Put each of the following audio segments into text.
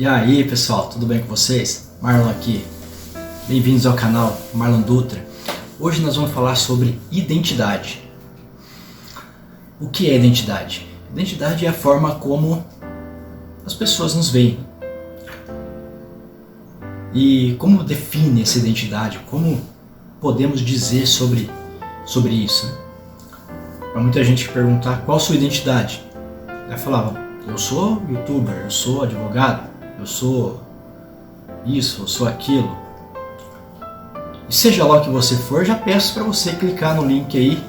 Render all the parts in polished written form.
E aí pessoal, tudo bem com vocês? Marlon aqui, bem-vindos ao canal Marlon Dutra. Hoje nós vamos falar sobre identidade. O que é identidade? Identidade é a forma como as pessoas nos veem. E como define essa identidade? Como podemos dizer sobre isso? Para muita gente perguntar qual a sua identidade, ela falava, eu sou youtuber, eu sou advogado, eu sou isso, eu sou aquilo. E seja lá o que você for, já peço para você clicar no link aí,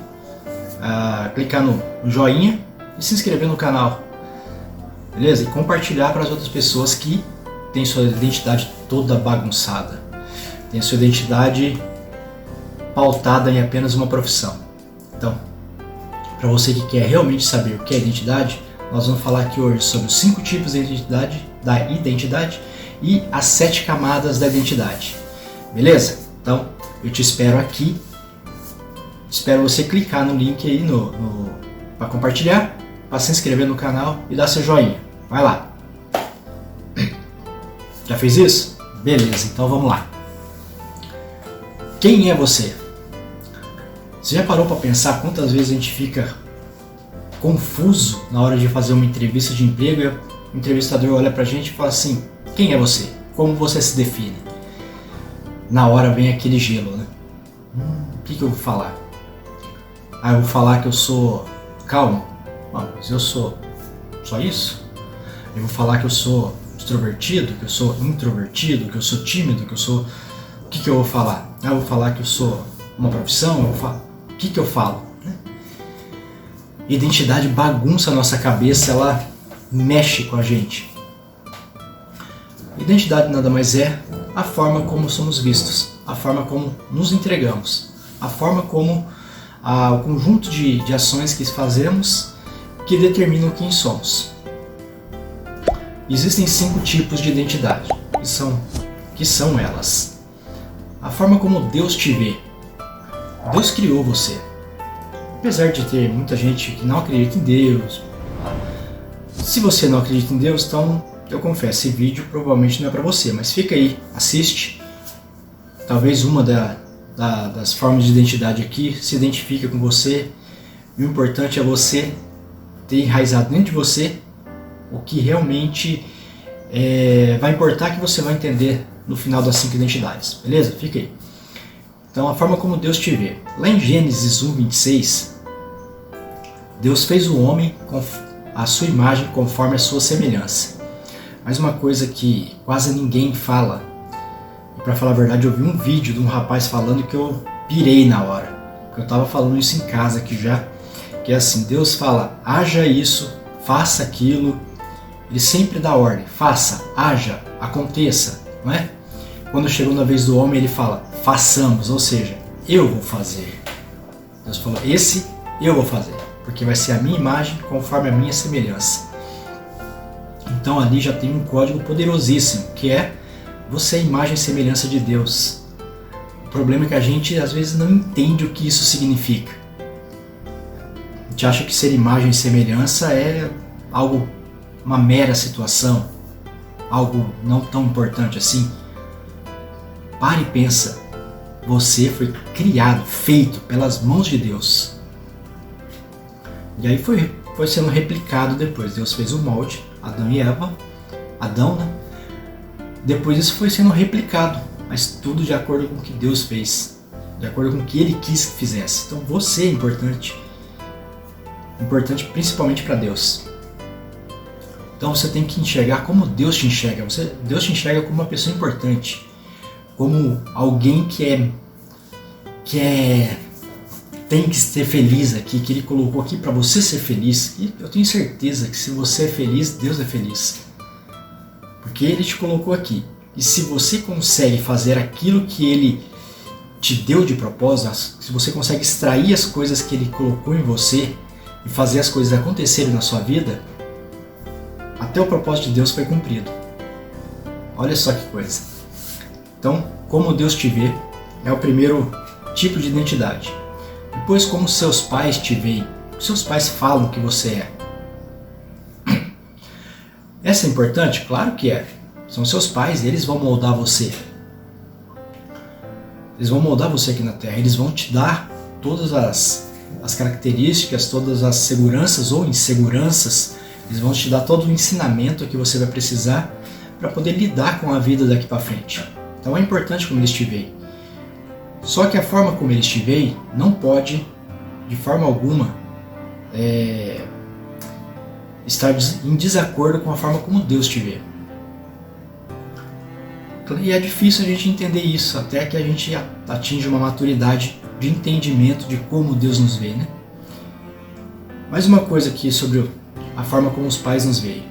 clicar no joinha e se inscrever no canal, beleza? E compartilhar para as outras pessoas que têm sua identidade toda bagunçada, tem a sua identidade pautada em apenas uma profissão. Então, para você que quer realmente saber o que é identidade, nós vamos falar aqui hoje sobre os 5 tipos da identidade e as 7 camadas da identidade. Beleza? Então, eu te espero aqui. Espero você clicar no link aí para compartilhar, para se inscrever no canal e dar seu joinha. Vai lá. Já fez isso? Beleza, então vamos lá. Quem é você? Você já parou para pensar quantas vezes a gente fica confuso na hora de fazer uma entrevista de emprego e o entrevistador olha pra gente e fala assim, quem é você? Como você se define? Na hora vem aquele gelo, né? O que eu vou falar? Eu vou falar que eu sou calmo? Mas eu sou só isso? Eu vou falar que eu sou extrovertido, que eu sou introvertido, que eu sou tímido, que eu sou... O que eu vou falar? Eu vou falar que eu sou uma profissão? Eu vou falar... O que eu falo? Identidade bagunça a nossa cabeça, ela mexe com a gente. Identidade nada mais é a forma como somos vistos, a forma como nos entregamos, a forma como o conjunto de ações que fazemos que determinam quem somos. Existem 5 tipos de identidade, que são elas. A forma como Deus te vê. Deus criou você. Apesar de ter muita gente que não acredita em Deus, se você não acredita em Deus, então eu confesso, esse vídeo provavelmente não é para você, mas fica aí, assiste. Talvez uma das formas de identidade aqui se identifique com você. E o importante é você ter enraizado dentro de você o que realmente vai importar, que você vai entender no final das 5 identidades, beleza? Fica aí. Então, a forma como Deus te vê. Lá em Gênesis 1:26, Deus fez o homem com a sua imagem conforme a sua semelhança. Mas uma coisa que quase ninguém fala, e para falar a verdade, eu vi um vídeo de um rapaz falando que eu pirei na hora, porque eu estava falando isso em casa aqui já, que é assim, Deus fala, haja isso, faça aquilo, Ele sempre dá ordem, faça, haja, aconteça, não é? Quando chegou na vez do homem, Ele fala, façamos, ou seja, eu vou fazer. Deus falou, esse eu vou fazer, porque vai ser a minha imagem conforme a minha semelhança. Então ali já tem um código poderosíssimo, que é você é a imagem e semelhança de Deus. O problema é que a gente às vezes não entende o que isso significa. A gente acha que ser imagem e semelhança é algo, uma mera situação, algo não tão importante assim. Pare e pensa. Você foi criado, feito pelas mãos de Deus. E aí foi sendo replicado depois. Deus fez o molde, Adão e Eva, Adão, né? Depois isso foi sendo replicado, mas tudo de acordo com o que Deus fez, de acordo com o que Ele quis que fizesse. Então você é importante. Importante principalmente para Deus. Então você tem que enxergar como Deus te enxerga. Deus te enxerga como uma pessoa importante. Como alguém que tem que ser feliz aqui, que Ele colocou aqui para você ser feliz. E eu tenho certeza que se você é feliz, Deus é feliz. Porque Ele te colocou aqui. E se você consegue fazer aquilo que Ele te deu de propósito, se você consegue extrair as coisas que Ele colocou em você e fazer as coisas acontecerem na sua vida, até o propósito de Deus foi cumprido. Olha só que coisa. Então, como Deus te vê é o primeiro tipo de identidade. Depois, como seus pais te veem, seus pais falam que você é. Essa é importante? Claro que é. São seus pais, eles vão moldar você. Eles vão moldar você aqui na Terra, eles vão te dar todas as características, todas as seguranças ou inseguranças, eles vão te dar todo o ensinamento que você vai precisar para poder lidar com a vida daqui para frente. Então é importante como eles te veem. Só que a forma como eles te veem não pode, de forma alguma, estar em desacordo com a forma como Deus te vê. E é difícil a gente entender isso, até que a gente atinja uma maturidade de entendimento de como Deus nos vê, né? Mais uma coisa aqui sobre a forma como os pais nos veem.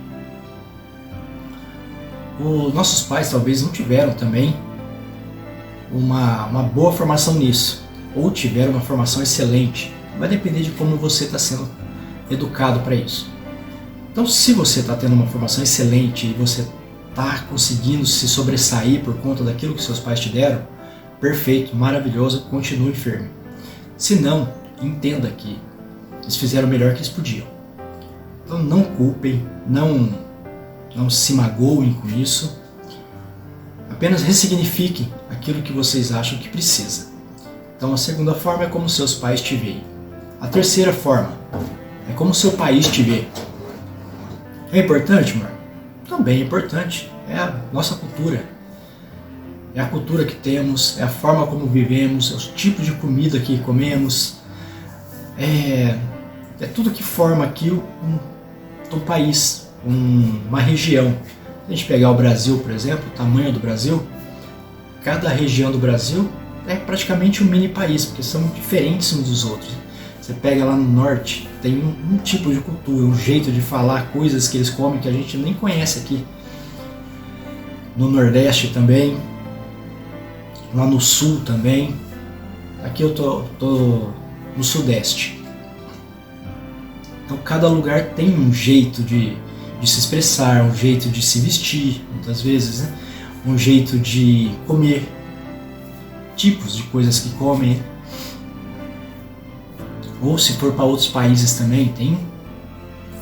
Os nossos pais talvez não tiveram também uma boa formação nisso, ou tiveram uma formação excelente. Vai depender de como você está sendo educado para isso. Então, se você está tendo uma formação excelente e você está conseguindo se sobressair por conta daquilo que seus pais te deram, perfeito, maravilhoso, continue firme. Se não, entenda que eles fizeram o melhor que eles podiam. Então não culpem, não se magoem com isso, apenas ressignifiquem aquilo que vocês acham que precisa. Então a segunda forma é como seus pais te veem. A terceira forma é como seu país te vê. É importante, amor? Também é importante, é a nossa cultura, é a cultura que temos, é a forma como vivemos, é os tipos de comida que comemos, é tudo que forma aqui um país, uma região. Se a gente pegar o Brasil, por exemplo, o tamanho do Brasil, cada região do Brasil é praticamente um mini país, porque são diferentes uns dos outros. Você pega lá no norte, tem um tipo de cultura, um jeito de falar, coisas que eles comem que a gente nem conhece aqui. No nordeste também, lá no sul também. Aqui eu tô no sudeste. Então cada lugar tem um jeito de se expressar, um jeito de se vestir, muitas vezes, né? Um jeito de comer, tipos de coisas que comem. Ou se for para outros países também, tem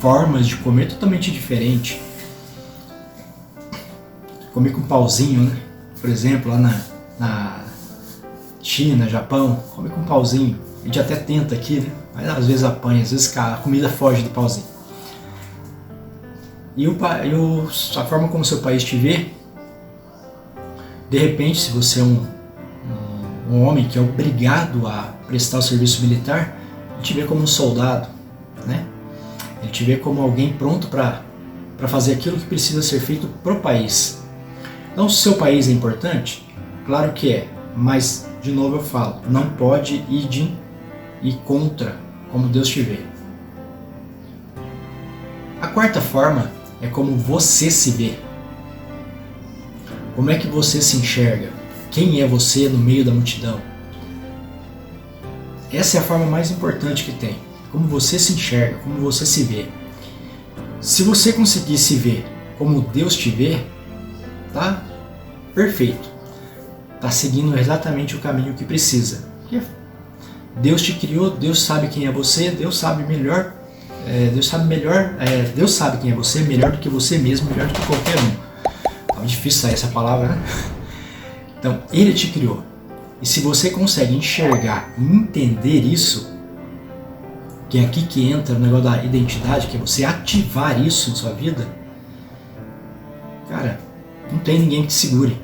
formas de comer totalmente diferentes. Comer com pauzinho, né? Por exemplo, lá na China, Japão, come com pauzinho. A gente até tenta aqui, né? Mas às vezes apanha, às vezes a comida foge do pauzinho. E a forma como seu país te vê, de repente, se você é um homem que é obrigado a prestar o serviço militar, ele te vê como um soldado, né? Ele te vê como alguém pronto para fazer aquilo que precisa ser feito pro país. Então, se o seu país é importante, claro que é, mas, de novo eu falo, não pode ir contra como Deus te vê. A quarta forma é como você se vê. Como é que você se enxerga? Quem é você no meio da multidão? Essa é a forma mais importante que tem. Como você se enxerga, como você se vê. Se você conseguir se ver como Deus te vê, tá perfeito. Tá seguindo exatamente o caminho que precisa. Deus te criou, Deus sabe quem é você, Deus sabe melhor. Deus sabe quem é você melhor do que você mesmo, melhor do que qualquer um. É difícil sair essa palavra, né? Então, Ele te criou. E se você consegue enxergar e entender isso, que é aqui que entra o negócio da identidade, que é você ativar isso em sua vida, cara, não tem ninguém que te segure.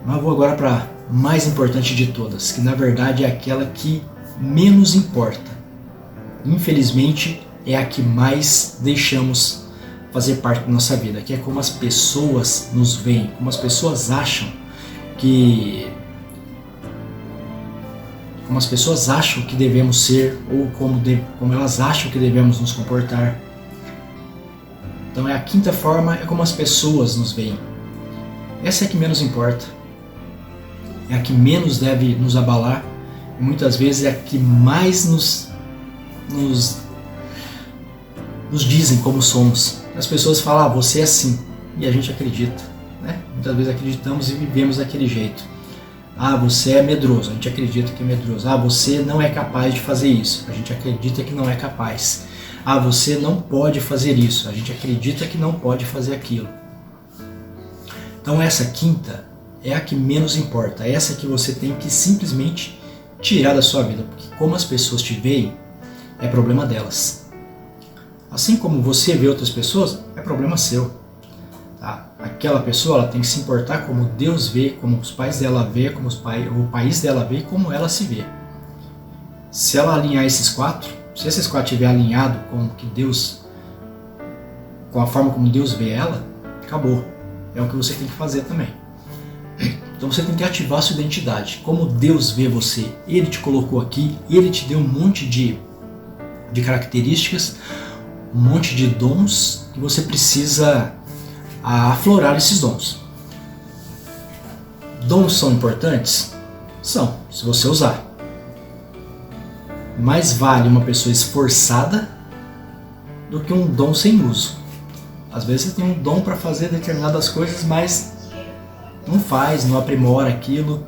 Mas eu vou agora para a mais importante de todas, que na verdade é aquela que menos importa. Infelizmente, é a que mais deixamos fazer parte da nossa vida, que é como as pessoas nos veem, como as pessoas acham que devemos ser, ou como elas acham que devemos nos comportar. Então a quinta forma é como as pessoas nos veem. Essa é a que menos importa, é a que menos deve nos abalar, e muitas vezes é a que mais nos dizem como somos. As pessoas falam, você é assim, e a gente acredita, né? Muitas vezes acreditamos e vivemos daquele jeito. Você é medroso, a gente acredita que é medroso. Você não é capaz de fazer isso, a gente acredita que não é capaz. Você não pode fazer isso, a gente acredita que não pode fazer aquilo. Então essa quinta é a que menos importa, essa que você tem que simplesmente tirar da sua vida, porque como as pessoas te veem, é problema delas. Assim como você vê outras pessoas, é problema seu. Tá? Aquela pessoa ela tem que se importar como Deus vê, como os pais dela vê, como o país dela vê, como ela se vê. Se ela alinhar esses quatro, se esses quatro estiver alinhado com que Deus, com a forma como Deus vê ela, acabou. É o que você tem que fazer também. Então você tem que ativar a sua identidade. Como Deus vê você, Ele te colocou aqui, Ele te deu um monte de características, um monte de dons que você precisa aflorar esses dons. Dons são importantes? São, se você usar. Mais vale uma pessoa esforçada do que um dom sem uso. Às vezes você tem um dom para fazer determinadas coisas, mas não faz, não aprimora aquilo.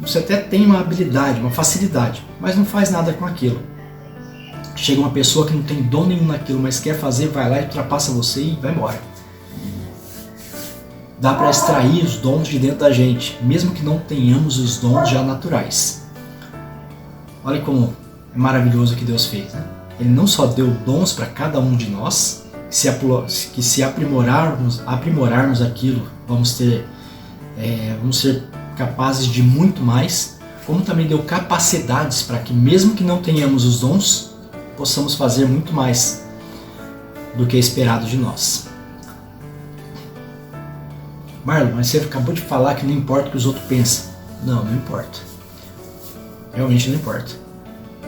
Você até tem uma habilidade, uma facilidade, mas não faz nada com aquilo. Chega uma pessoa que não tem dom nenhum naquilo, mas quer fazer, vai lá e ultrapassa você e vai embora. Dá para extrair os dons de dentro da gente, mesmo que não tenhamos os dons já naturais. Olha como é maravilhoso o que Deus fez, né? Ele não só deu dons para cada um de nós, que se aprimorarmos aquilo, vamos ser capazes de muito mais, como também deu capacidades para que mesmo que não tenhamos os dons, possamos fazer muito mais do que é esperado de nós. Marlon, mas você acabou de falar que não importa o que os outros pensam. Não importa. Realmente não importa.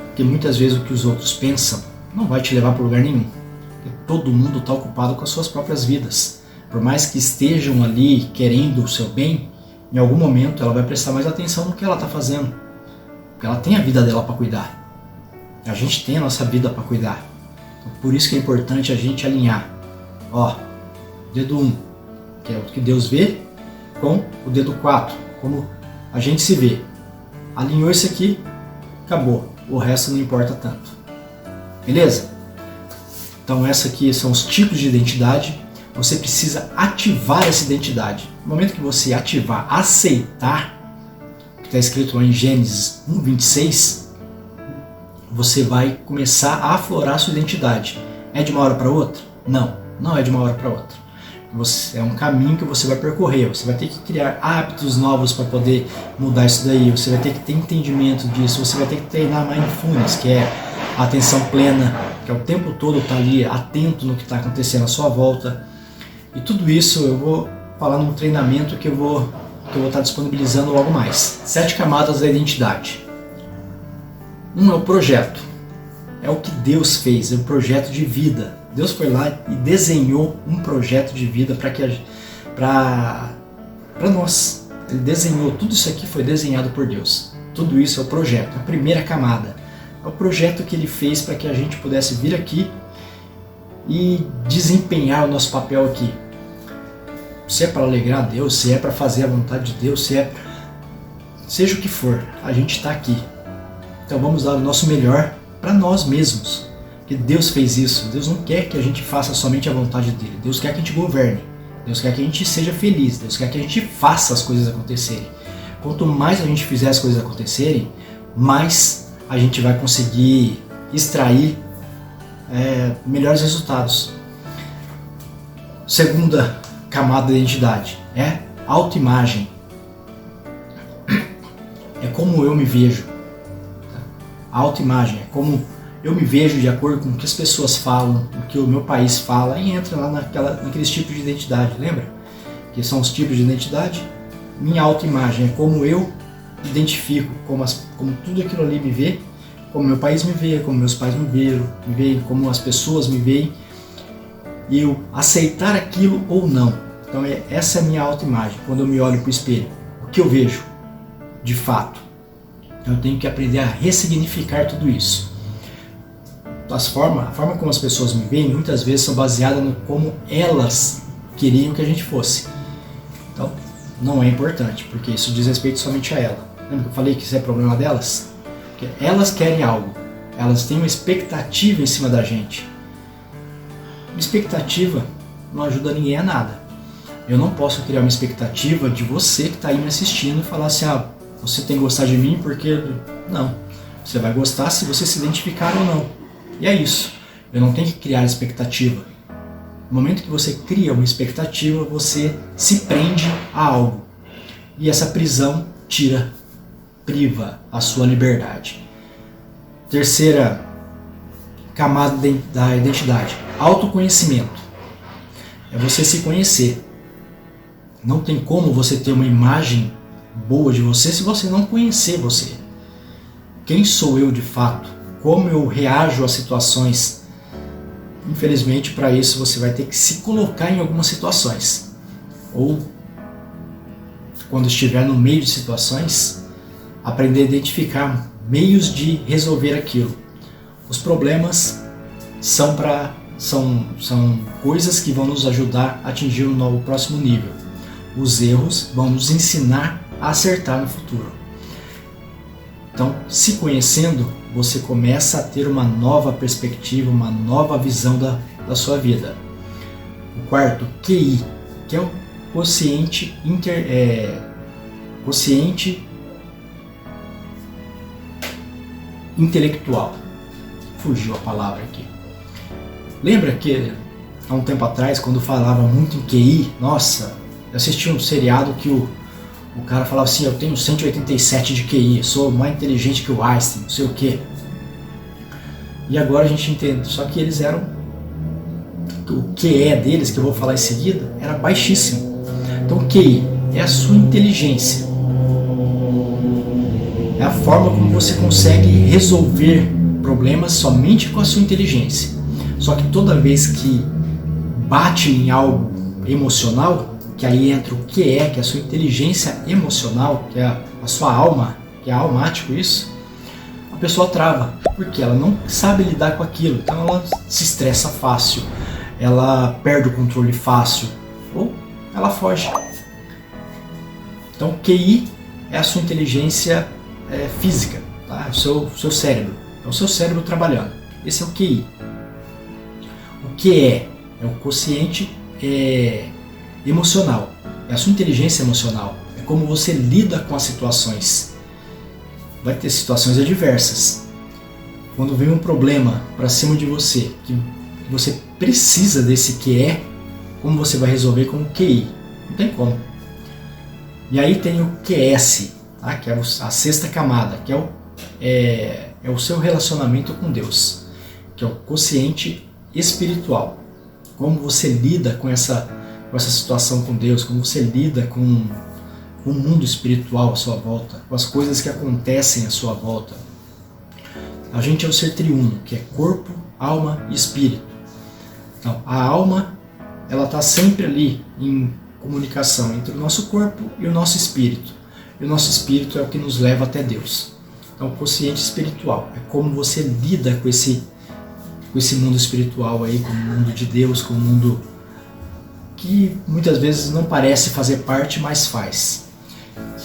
Porque muitas vezes o que os outros pensam não vai te levar para lugar nenhum. Porque todo mundo está ocupado com as suas próprias vidas. Por mais que estejam ali querendo o seu bem, em algum momento ela vai prestar mais atenção no que ela está fazendo. Porque ela tem a vida dela para cuidar. A gente tem a nossa vida para cuidar. Então, por isso que é importante a gente alinhar. Dedo 1, que é o que Deus vê, com o dedo 4, como a gente se vê. Alinhou isso aqui, acabou. O resto não importa tanto. Beleza? Então esses aqui são os tipos de identidade. Você precisa ativar essa identidade. No momento que você ativar, aceitar, que está escrito lá em Gênesis 1:26, você vai começar a aflorar a sua identidade. É de uma hora para outra? Não é de uma hora para outra. É um caminho que você vai percorrer. Você vai ter que criar hábitos novos para poder mudar isso daí. Você vai ter que ter entendimento disso. Você vai ter que treinar mindfulness, que é a atenção plena, que é o tempo todo estar ali atento no que está acontecendo à sua volta. E tudo isso eu vou falar num treinamento que eu vou estar disponibilizando logo mais. 7 camadas da identidade. 1 é o projeto. É o que Deus fez, é um projeto de vida. Deus foi lá e desenhou um projeto de vida para nós. Ele desenhou, tudo isso aqui foi desenhado por Deus. Tudo isso é o projeto, a primeira camada. É o projeto que Ele fez para que a gente pudesse vir aqui e desempenhar o nosso papel aqui. Se é para alegrar a Deus, se é para fazer a vontade de Deus, seja o que for, a gente está aqui. Então vamos dar o nosso melhor para nós mesmos. Porque Deus fez isso. Deus não quer que a gente faça somente a vontade dele. Deus quer que a gente governe. Deus quer que a gente seja feliz. Deus quer que a gente faça as coisas acontecerem. Quanto mais a gente fizer as coisas acontecerem, mais a gente vai conseguir extrair melhores resultados. Segunda camada da identidade é autoimagem. É como eu me vejo. A autoimagem é como eu me vejo de acordo com o que as pessoas falam, o que o meu país fala, e entra lá naqueles tipos de identidade, lembra? Que são os tipos de identidade. Minha autoimagem é como eu identifico, como tudo aquilo ali me vê, como meu país me vê, como meus pais me veem, como as pessoas me veem, e eu aceitar aquilo ou não. Então essa é a minha autoimagem, quando eu me olho para o espelho. O que eu vejo, de fato. Então eu tenho que aprender a ressignificar tudo isso. A forma como as pessoas me veem, muitas vezes são baseadas no como elas queriam que a gente fosse. Então, não é importante, porque isso diz respeito somente a ela. Lembra que eu falei que isso é problema delas? Porque elas querem algo, elas têm uma expectativa em cima da gente. Uma expectativa não ajuda ninguém a nada. Eu não posso criar uma expectativa de você que está aí me assistindo e falar assim, você tem que gostar de mim porque... Não. Você vai gostar se você se identificar ou não. E é isso. Eu não tenho que criar expectativa. No momento que você cria uma expectativa, você se prende a algo. E essa prisão priva a sua liberdade. Terceira camada da identidade, autoconhecimento. É você se conhecer. Não tem como você ter uma imagem boa de você se você não conhecer você. Quem sou eu de fato? Como eu reajo às situações? Infelizmente, para isso você vai ter que se colocar em algumas situações. Ou, quando estiver no meio de situações, aprender a identificar meios de resolver aquilo. Os problemas são coisas que vão nos ajudar a atingir o próximo nível. Os erros vão nos ensinar a acertar no futuro. Então, se conhecendo, você começa a ter uma nova perspectiva, uma nova visão da sua vida. O quarto, QI, que é o quociente intelectual. Fugiu a palavra aqui. Lembra que há um tempo atrás, quando falava muito em QI, nossa, eu assisti um seriado que o cara falava assim, eu tenho 187 de QI, sou mais inteligente que o Einstein, não sei o quê. E agora a gente entende, só que eles eram, o QE deles, que eu vou falar em seguida, era baixíssimo. Então o QI é a sua inteligência. É a forma como você consegue resolver problemas somente com a sua inteligência. Só que toda vez que bate em algo emocional, que aí entra o QE, que é a sua inteligência emocional, que é a sua alma, que é almático isso, a pessoa trava, porque ela não sabe lidar com aquilo, então ela se estressa fácil, ela perde o controle fácil, ou ela foge. Então QI é a sua inteligência física, tá? É o seu cérebro, é o seu cérebro trabalhando, esse é o QI. O QE é o quociente emocional, é a sua inteligência emocional, é como você lida com as situações. Vai ter situações adversas. Quando vem um problema para cima de você, que você precisa desse QE, como você vai resolver com o QI? Não tem como. E aí tem o QS, tá? Que é a sexta camada, que é o seu relacionamento com Deus, que é o quociente espiritual. Como você lida com essa situação com Deus, como você lida com o mundo espiritual à sua volta, com as coisas que acontecem à sua volta. A gente é o ser triuno, que é corpo, alma e espírito. Então, a alma, ela está sempre ali em comunicação entre o nosso corpo e o nosso espírito. E o nosso espírito é o que nos leva até Deus. Então, o quociente espiritual é como você lida com esse mundo espiritual aí, com o mundo de Deus, com o mundo que muitas vezes não parece fazer parte, mas faz.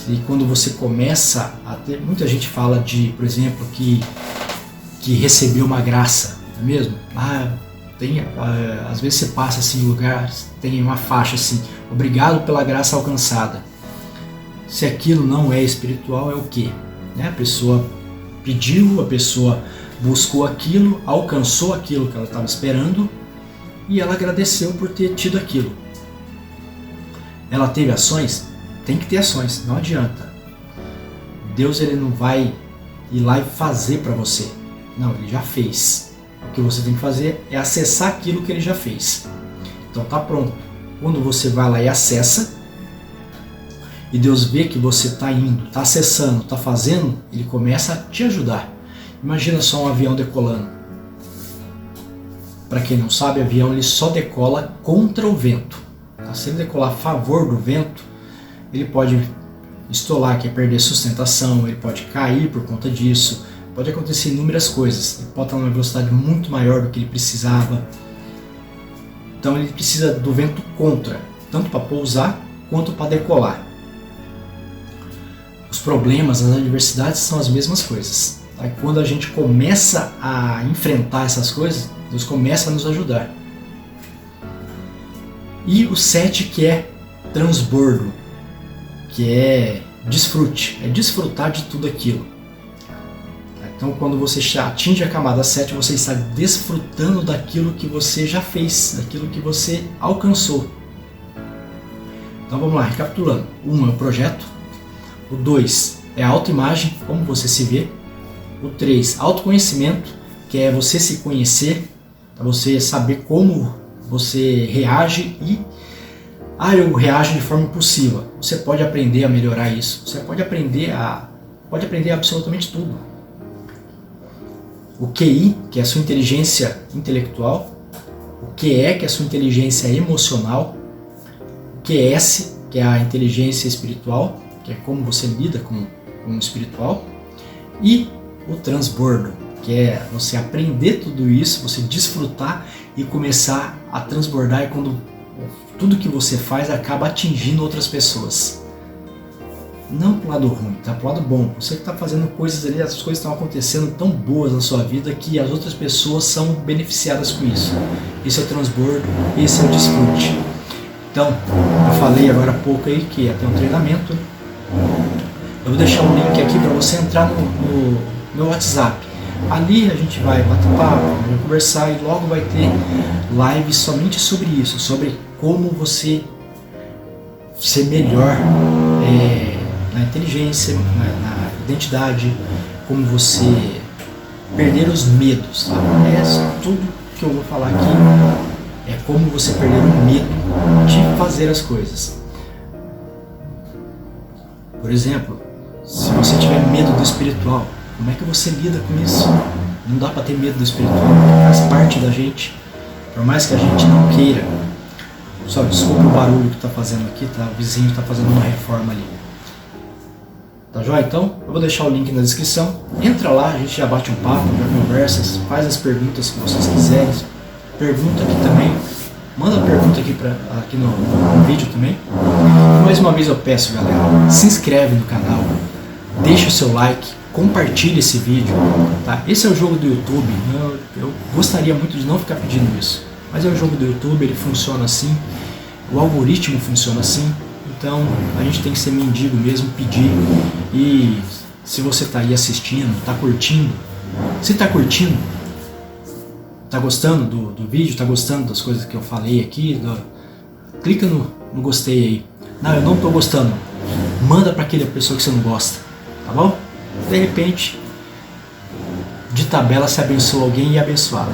E quando você começa a ter... Muita gente fala de, por exemplo, que recebeu uma graça, não é mesmo? Às vezes você passa assim em lugares, tem uma faixa assim, obrigado pela graça alcançada. Se aquilo não é espiritual, é o quê? A pessoa pediu, a pessoa buscou aquilo, alcançou aquilo que ela estava esperando e ela agradeceu por ter tido aquilo. Ela teve ações? Tem que ter ações, não adianta. Deus ele não vai ir lá e fazer para você. Não, ele já fez. O que você tem que fazer é acessar aquilo que ele já fez. Então tá pronto. Quando você vai lá e acessa, e Deus vê que você está indo, está acessando, está fazendo, ele começa a te ajudar. Imagina só um avião decolando. Para quem não sabe, o avião ele só decola contra o vento. Se ele decolar a favor do vento, ele pode estolar, que é perder sustentação, ele pode cair por conta disso, pode acontecer inúmeras coisas. Ele pode estar numa velocidade muito maior do que ele precisava. Então ele precisa do vento contra, tanto para pousar quanto para decolar. Os problemas, as adversidades são as mesmas coisas. Tá? Quando a gente começa a enfrentar essas coisas, Deus começa a nos ajudar. E o 7, que é transbordo, que é desfrute, é desfrutar de tudo aquilo. Então, quando você atinge a camada 7, você está desfrutando daquilo que você já fez, daquilo que você alcançou. Então vamos lá, recapitulando. 1 é o projeto. O 2 é a autoimagem, como você se vê. O 3, autoconhecimento, que é você se conhecer, você saber como você reage e eu reajo de forma impulsiva. Você pode aprender a melhorar isso. Você pode aprender absolutamente tudo. O QI, que é a sua inteligência intelectual. O QE, que é a sua inteligência emocional. O QS, que é a inteligência espiritual, que é como você lida com o espiritual. E o transbordo, que é você aprender tudo isso, você desfrutar e começar a transbordar, quando tudo que você faz acaba atingindo outras pessoas. Não pro lado ruim, tá? Pro lado bom. Você que está fazendo coisas ali, as coisas estão acontecendo tão boas na sua vida que as outras pessoas são beneficiadas com isso. Esse é o transbordo, esse é o desfrute. Então, eu falei agora há pouco aí que ia ter um treinamento. Eu vou deixar um link aqui para você entrar no meu WhatsApp. Ali a gente vai bater papo, vai conversar e logo vai ter lives somente sobre isso, sobre como você ser melhor na inteligência, na identidade, como você perder os medos. Tá? Tudo que eu vou falar aqui é como você perder o medo de fazer as coisas. Por exemplo, se você tiver medo do espiritual, como é que você lida com isso? Não dá para ter medo do espiritual, faz parte da gente, por mais que a gente não queira. Só desculpa o barulho que está fazendo aqui, tá? O vizinho está fazendo uma reforma ali. Tá joia? Então, eu vou deixar o link na descrição. Entra lá, a gente já bate um papo, já conversa, faz as perguntas que vocês quiserem. Pergunta aqui também. Manda pergunta aqui no vídeo também. E mais uma vez eu peço, galera, se inscreve no canal, deixa o seu like, compartilhe esse vídeo. Tá? Esse é o jogo do YouTube. Eu gostaria muito de não ficar pedindo isso. Mas é o jogo do YouTube, ele funciona assim. O algoritmo funciona assim. Então a gente tem que ser mendigo mesmo, pedir. E se você está aí assistindo, está curtindo, se está curtindo, está gostando do vídeo, está gostando das coisas que eu falei aqui, clica no gostei aí. Não, eu não estou gostando. Manda para aquela pessoa que você não gosta, tá bom? De repente, de tabela, se abençoa alguém e abençoado.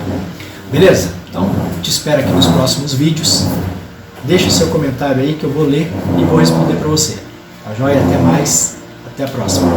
Beleza? Então, te espero aqui nos próximos vídeos. Deixa o seu comentário aí que eu vou ler e vou responder para você. Tá joia? Até mais. Até a próxima.